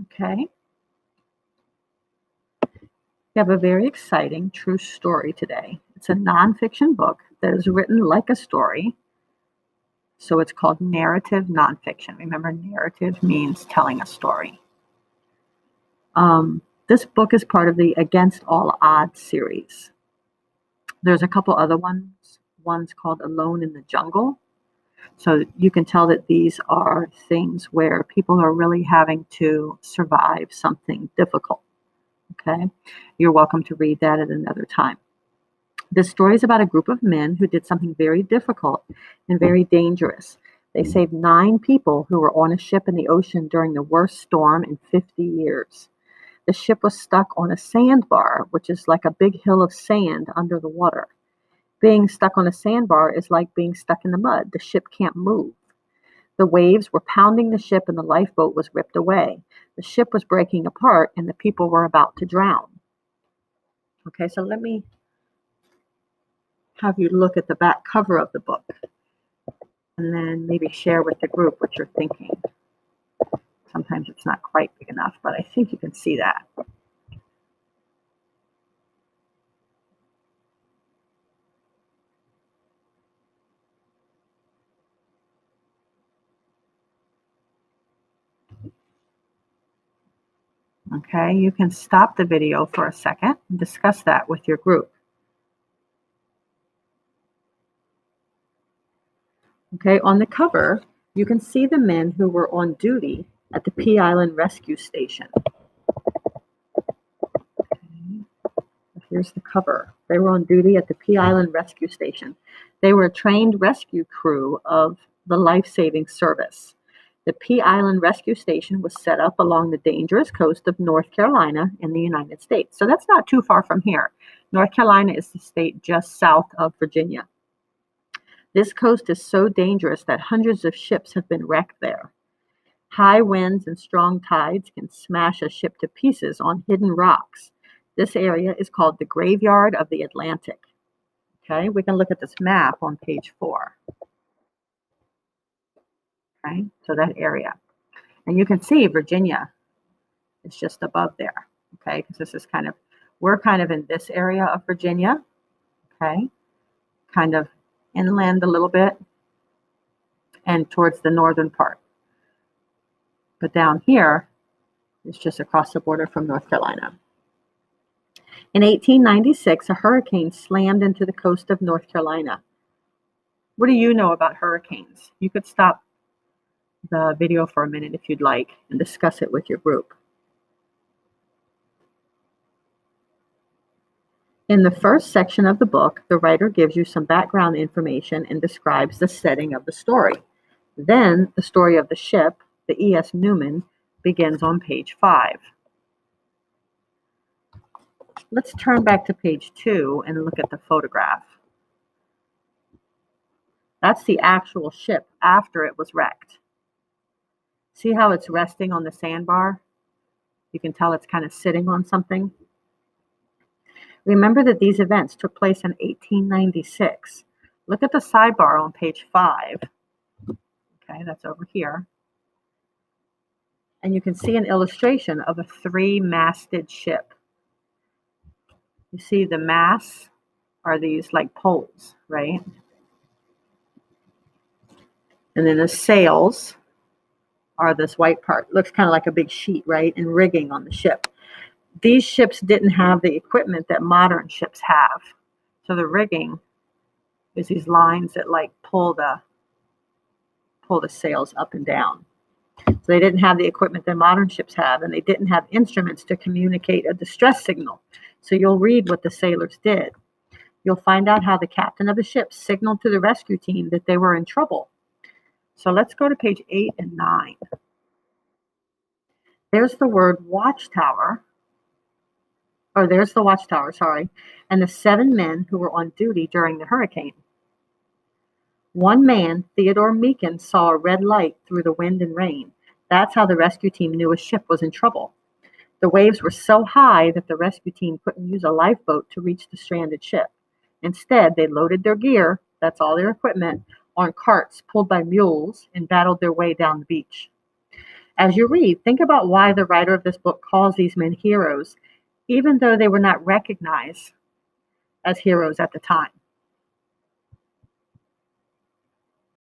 Okay. We have a very exciting true story today. It's a nonfiction book that is written like a story, so it's called narrative nonfiction. Remember, narrative means telling a story. This book is part of the Against All Odds series. There's a couple other ones. One's called Alone in the Jungle. So you can tell that these are things where people are really having to survive something difficult. Okay, you're welcome to read that at another time. This story is about a group of men who did something very difficult and very dangerous. They saved 9 people who were on a ship in the ocean during the worst storm in 50 years. The ship was stuck on a sandbar, which is like a big hill of sand under the water. Being stuck on a sandbar is like being stuck in the mud. The ship can't move. The waves were pounding the ship and the lifeboat was ripped away. The ship was breaking apart and the people were about to drown. Okay, so let me have you look at the back cover of the book and then maybe share with the group what you're thinking. Sometimes it's not quite big enough, but I think you can see that. Okay, you can stop the video for a second and discuss that with your group. Okay, on the cover, you can see the men who were on duty at the Pea Island rescue station. Okay. Here's the cover. They were on duty at the Pea Island rescue station. They were a trained rescue crew of the life-saving service. The Pea Island rescue station was set up along the dangerous coast of North Carolina in the United States. So that's not too far from here. North Carolina is the state just south of Virginia. This coast is so dangerous that hundreds of ships have been wrecked there. High winds and strong tides can smash a ship to pieces on hidden rocks. This area is called the Graveyard of the Atlantic. Okay, we can look at this map on page 4. Okay, so that area. And you can see Virginia is just above there. Okay, because this is we're kind of in this area of Virginia. Okay, kind of inland a little bit and towards the northern part. But down here is just across the border from North Carolina. In 1896, a hurricane slammed into the coast of North Carolina. What do you know about hurricanes? You could stop the video for a minute if you'd like and discuss it with your group. In the first section of the book, the writer gives you some background information and describes the setting of the story. Then, the story of the ship, the E.S. Newman, begins on page 5. Let's turn back to page 2 and look at the photograph. That's the actual ship after it was wrecked. See how it's resting on the sandbar? You can tell it's kind of sitting on something. Remember that these events took place in 1896. Look at the sidebar on page 5. Okay, that's over here. And you can see an illustration of a 3-masted ship. You see the masts are these like poles, right? And then the sails are this white part. Looks kind of like a big sheet, right? And rigging on the ship. These ships didn't have the equipment that modern ships have. So the rigging is these lines that like pull the sails up and down. So they didn't have the equipment that modern ships have, and they didn't have instruments to communicate a distress signal. So you'll read what the sailors did. You'll find out how the captain of the ship signaled to the rescue team that they were in trouble. So let's go to page 8 and 9. There's the word watchtower. Oh, there's the watchtower, sorry, and the 7 men who were on duty during the hurricane. One man, Theodore Meakin, saw a red light through the wind and rain. That's how the rescue team knew a ship was in trouble. The waves were so high that the rescue team couldn't use a lifeboat to reach the stranded ship. Instead, they loaded their gear, that's all their equipment, on carts pulled by mules and battled their way down the beach. As you read, think about why the writer of this book calls these men heroes, even though they were not recognized as heroes at the time.